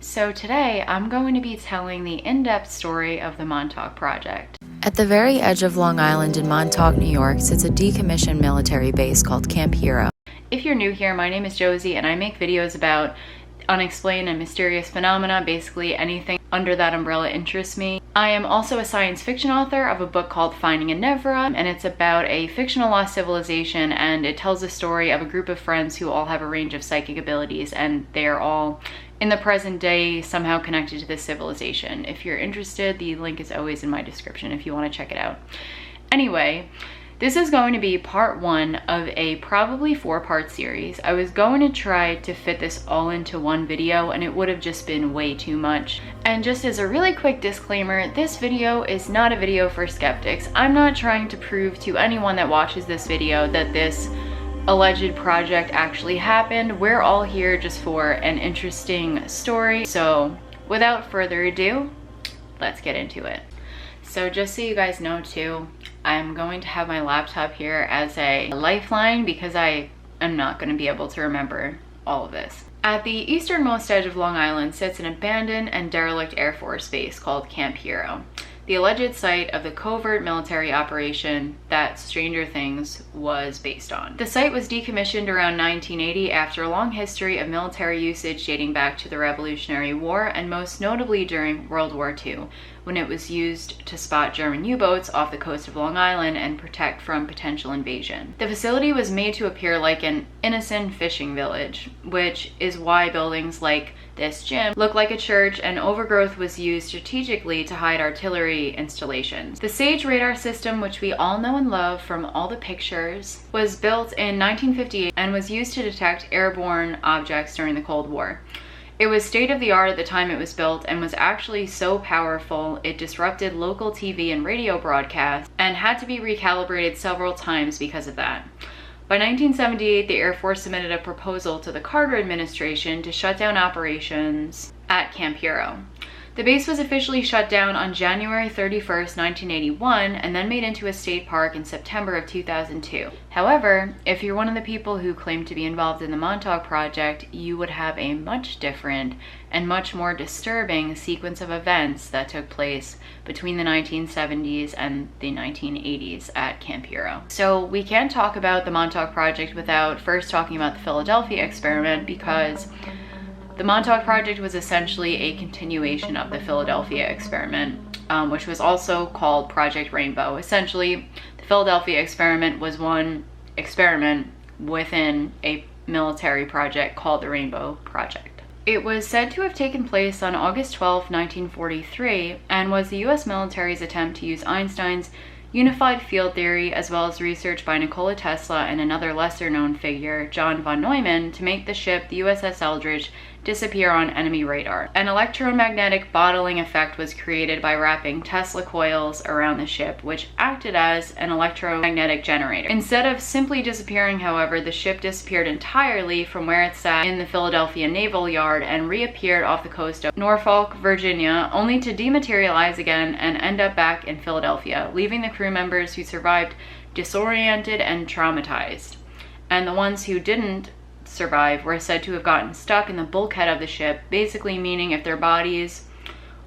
So today I'm going to be telling the in-depth story of the Montauk Project. At the very edge of Long Island in Montauk, New York, sits a decommissioned military base called Camp Hero. If you're new here, my name is Josie and I make videos about unexplained and mysterious phenomena. Basically anything under that umbrella interests me. I am also a science fiction author of a book called Finding a Nevra, and it's about a fictional lost civilization, and it tells the story of a group of friends who all have a range of psychic abilities, and they are all in the present day somehow connected to this civilization. If you're interested, the link is always in my description if you want to check it out. Anyway, this is going to be part one of a probably 4-part series. I was going to try to fit this all into one video and it would have just been way too much. And just as a really quick disclaimer, this video is not a video for skeptics. I'm not trying to prove to anyone that watches this video that this alleged project actually happened. We're all here just for an interesting story. So without further ado, let's get into it. So just so you guys know too, I'm going to have my laptop here as a lifeline because I am not going to be able to remember all of this. At the easternmost edge of Long Island sits an abandoned and derelict Air Force base called Camp Hero, the alleged site of the covert military operation that Stranger Things was based on. The site was decommissioned around 1980 after a long history of military usage dating back to the Revolutionary War and most notably during World War II, when it was used to spot German U-boats off the coast of Long Island and protect from potential invasion. The facility was made to appear like an innocent fishing village, which is why buildings like this gym look like a church, and overgrowth was used strategically to hide artillery installations. The SAGE radar system, which we all know and love from all the pictures, was built in 1958 and was used to detect airborne objects during the Cold War. It was state-of-the-art at the time it was built and was actually so powerful it disrupted local TV and radio broadcasts and had to be recalibrated several times because of that. By 1978, the Air Force submitted a proposal to the Carter administration to shut down operations at Camp Hero. The base was officially shut down on January 31st, 1981, and then made into a state park in September of 2002. However, if you're one of the people who claim to be involved in the Montauk Project, you would have a much different and much more disturbing sequence of events that took place between the 1970s and the 1980s at Camp Hero. So we can't talk about the Montauk Project without first talking about the Philadelphia experiment, because the Montauk Project was essentially a continuation of the Philadelphia experiment, which was also called Project Rainbow. Essentially, the Philadelphia experiment was one experiment within a military project called the Rainbow Project. It was said to have taken place on August 12, 1943, and was the US military's attempt to use Einstein's unified field theory, as well as research by Nikola Tesla and another lesser-known figure, John von Neumann, to make the ship, the USS Eldridge, disappear on enemy radar. An electromagnetic bottling effect was created by wrapping Tesla coils around the ship, which acted as an electromagnetic generator. Instead of simply disappearing, however, the ship disappeared entirely from where it sat in the Philadelphia Naval Yard and reappeared off the coast of Norfolk, Virginia, only to dematerialize again and end up back in Philadelphia, leaving the crew members who survived disoriented and traumatized. And the ones who didn't survive were said to have gotten stuck in the bulkhead of the ship, basically meaning if their bodies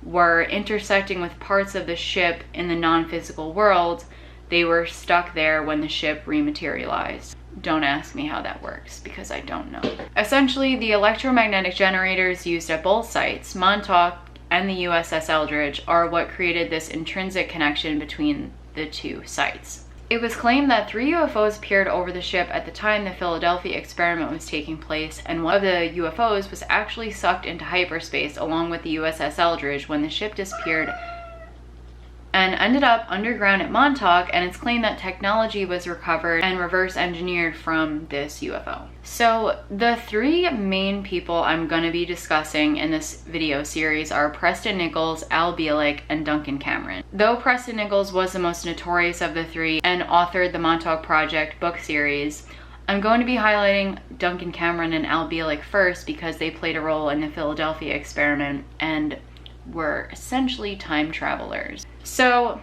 were intersecting with parts of the ship in the non-physical world, they were stuck there when the ship rematerialized. Don't ask me how that works, because I don't know. Essentially, the electromagnetic generators used at both sites, Montauk and the USS Eldridge, are what created this intrinsic connection between the two sites. It was claimed that 3 UFOs appeared over the ship at the time the Philadelphia experiment was taking place, and one of the UFOs was actually sucked into hyperspace along with the USS Eldridge when the ship disappeared and ended up underground at Montauk, and it's claimed that technology was recovered and reverse engineered from this UFO. So the 3 main people I'm going to be discussing in this video series are Preston Nichols, Al Bielek, and Duncan Cameron. Though Preston Nichols was the most notorious of the 3 and authored the Montauk Project book series, I'm going to be highlighting Duncan Cameron and Al Bielek first because they played a role in the Philadelphia experiment and were essentially time travelers. So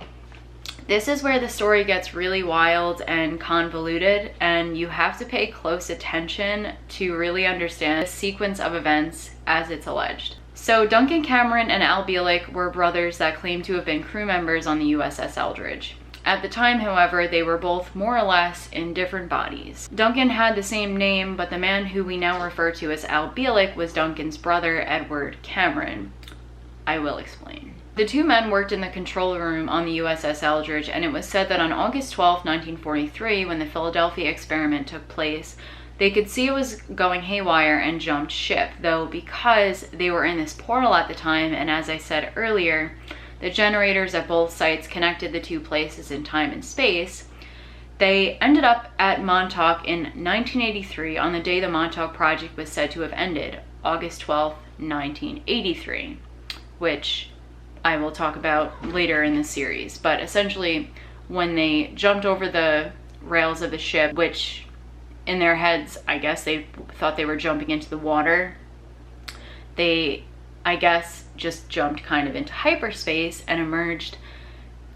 this is where the story gets really wild and convoluted, and you have to pay close attention to really understand the sequence of events as it's alleged. So Duncan Cameron and Al Bielek were brothers that claimed to have been crew members on the USS Eldridge. At the time, however, they were both more or less in different bodies. Duncan had the same name, but the man who we now refer to as Al Bielek was Duncan's brother, Edward Cameron. I will explain. The two men worked in the control room on the USS Eldridge, and it was said that on August 12, 1943, when the Philadelphia experiment took place, they could see it was going haywire and jumped ship, though because they were in this portal at the time, and as I said earlier, the generators at both sites connected the two places in time and space, they ended up at Montauk in 1983 on the day the Montauk project was said to have ended, August 12, 1983, which I will talk about later in the series. But essentially, when they jumped over the rails of the ship, which in their heads, I guess they thought they were jumping into the water, they, I guess, just jumped kind of into hyperspace and emerged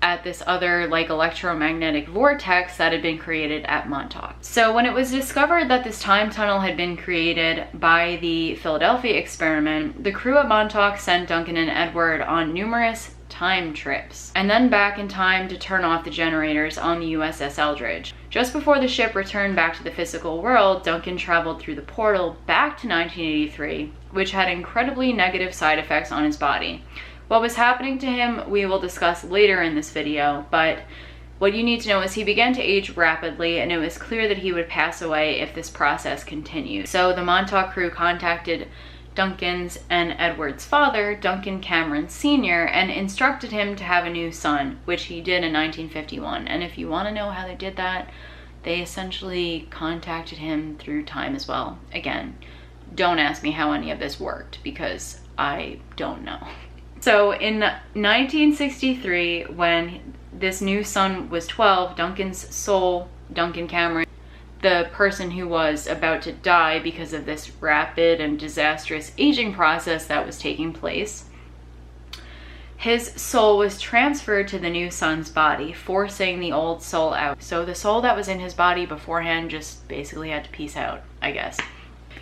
at this other like electromagnetic vortex that had been created at Montauk. So when it was discovered that this time tunnel had been created by the Philadelphia experiment, the crew at Montauk sent Duncan and Edward on numerous time trips and then back in time to turn off the generators on the USS Eldridge. Just before the ship returned back to the physical world, Duncan traveled through the portal back to 1983, which had incredibly negative side effects on his body. What was happening to him we will discuss later in this video, but what you need to know is he began to age rapidly, and it was clear that he would pass away if this process continued. So the Montauk crew contacted Duncan's and Edward's father, Duncan Cameron Sr., and instructed him to have a new son, which he did in 1951. And if you want to know how they did that, they essentially contacted him through time as well. Again, don't ask me how any of this worked because I don't know. So in 1963, when this new son was 12, Duncan's soul, Duncan Cameron, the person who was about to die because of this rapid and disastrous aging process that was taking place, his soul was transferred to the new son's body, forcing the old soul out. So the soul that was in his body beforehand just basically had to peace out, I guess.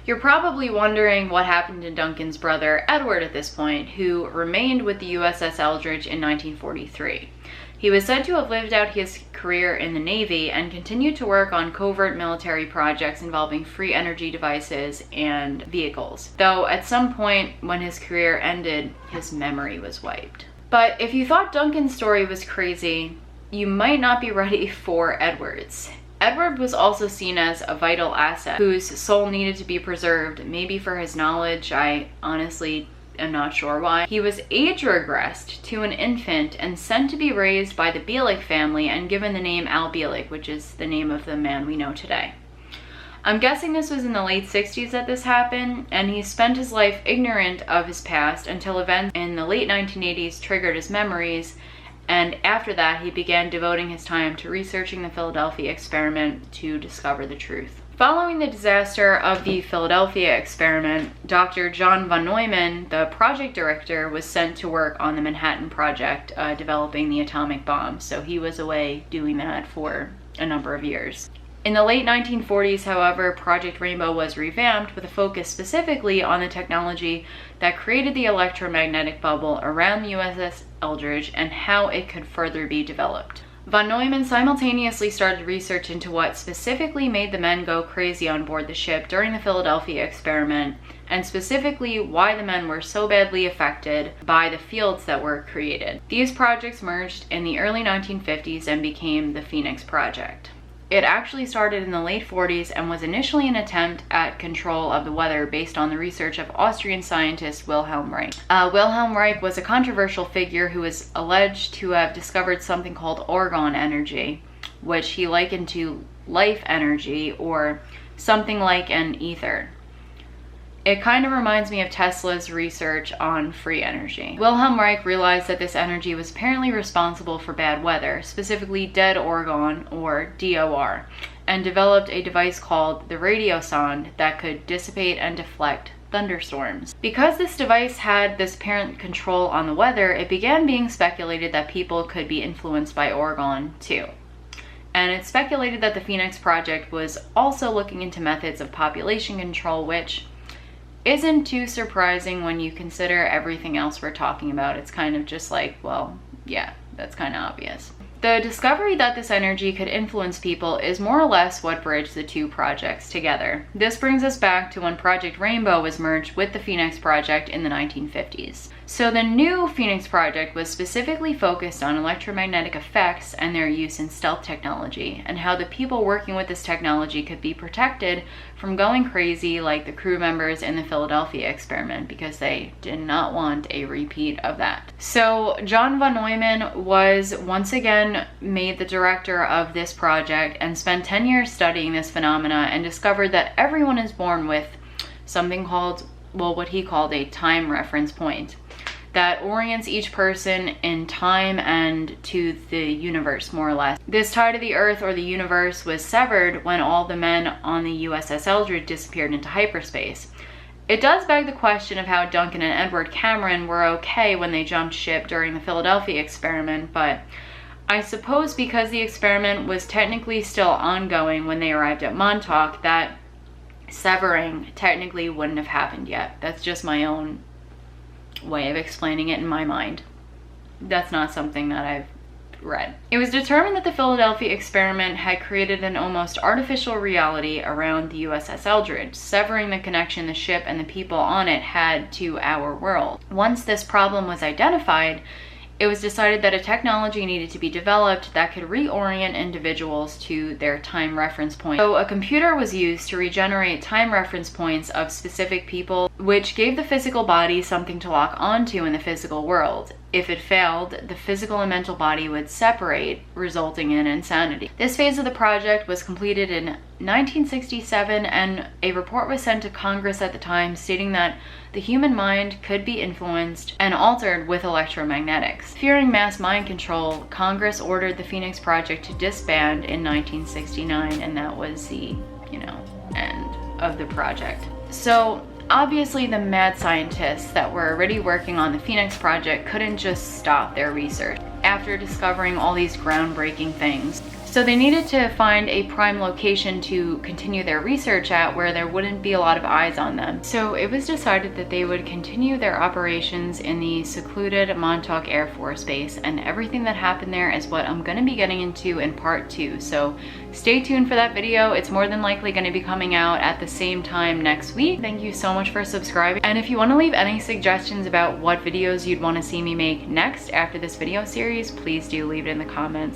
You're probably wondering what happened to Duncan's brother Edward at this point, who remained with the USS Eldridge in 1943. He was said to have lived out his career in the Navy and continued to work on covert military projects involving free energy devices and vehicles, though at some point when his career ended, his memory was wiped. But if you thought Duncan's story was crazy, you might not be ready for Edward's. Edward was also seen as a vital asset whose soul needed to be preserved, maybe for his knowledge. I honestly am not sure why. He was age regressed to an infant and sent to be raised by the Bielek family and given the name Al Bielek, which is the name of the man we know today. I'm guessing this was in the late 60s that this happened, and he spent his life ignorant of his past until events in the late 1980s triggered his memories, and after that he began devoting his time to researching the Philadelphia experiment to discover the truth. Following the disaster of the Philadelphia experiment, Dr. John von Neumann, the project director, was sent to work on the Manhattan Project, developing the atomic bomb. So he was away doing that for a number of years. In the late 1940s, however, Project Rainbow was revamped with a focus specifically on the technology that created the electromagnetic bubble around the USS Eldridge and how it could further be developed. Von Neumann simultaneously started research into what specifically made the men go crazy on board the ship during the Philadelphia experiment, and specifically why the men were so badly affected by the fields that were created. These projects merged in the early 1950s and became the Phoenix Project. It actually started in the late 40s and was initially an attempt at control of the weather based on the research of Austrian scientist Wilhelm Reich. Wilhelm Reich was a controversial figure who was alleged to have discovered something called orgone energy, which he likened to life energy or something like an ether. It kind of reminds me of Tesla's research on free energy. Wilhelm Reich realized that this energy was apparently responsible for bad weather, specifically dead orgone, or DOR, and developed a device called the radiosonde that could dissipate and deflect thunderstorms. Because this device had this apparent control on the weather, it began being speculated that people could be influenced by orgone too. And it's speculated that the Phoenix Project was also looking into methods of population control, which, isn't too surprising when you consider everything else we're talking about. It's kind of just like, well, yeah, that's kind of obvious. The discovery that this energy could influence people is more or less what bridged the two projects together. This brings us back to when Project Rainbow was merged with the Phoenix Project in the 1950s. So the new Phoenix Project was specifically focused on electromagnetic effects and their use in stealth technology, and how the people working with this technology could be protected from going crazy like the crew members in the Philadelphia experiment, because they did not want a repeat of that. So John von Neumann was once again made the director of this project and spent 10 years studying this phenomena, and discovered that everyone is born with something called, well, what he called a time reference point that orients each person in time and to the universe, more or less. This tie to the Earth or the universe was severed when all the men on the USS Eldridge disappeared into hyperspace. It does beg the question of how Duncan and Edward Cameron were okay when they jumped ship during the Philadelphia experiment, but I suppose because the experiment was technically still ongoing when they arrived at Montauk, that severing technically wouldn't have happened yet. That's just my own way of explaining it in my mind. That's not something that I've read. It was determined that the Philadelphia experiment had created an almost artificial reality around the USS Eldridge, severing the connection the ship and the people on it had to our world. Once this problem was identified, it was decided that a technology needed to be developed that could reorient individuals to their time reference point. So a computer was used to regenerate time reference points of specific people, which gave the physical body something to lock onto in the physical world. If it failed, the physical and mental body would separate, resulting in insanity. This phase of the project was completed in 1967, and a report was sent to Congress at the time stating that the human mind could be influenced and altered with electromagnetics. Fearing mass mind control, Congress ordered the Phoenix Project to disband in 1969, and that was the, end of the project. So obviously the mad scientists that were already working on the Phoenix Project couldn't just stop their research after discovering all these groundbreaking things. So they needed to find a prime location to continue their research at where there wouldn't be a lot of eyes on them. So it was decided that they would continue their operations in the secluded Montauk Air Force Base, and everything that happened there is what I'm going to be getting into in part 2. So stay tuned for that video. It's more than likely going to be coming out at the same time next week. Thank you so much for subscribing. And if you want to leave any suggestions about what videos you'd want to see me make next after this video series, please do leave it in the comments.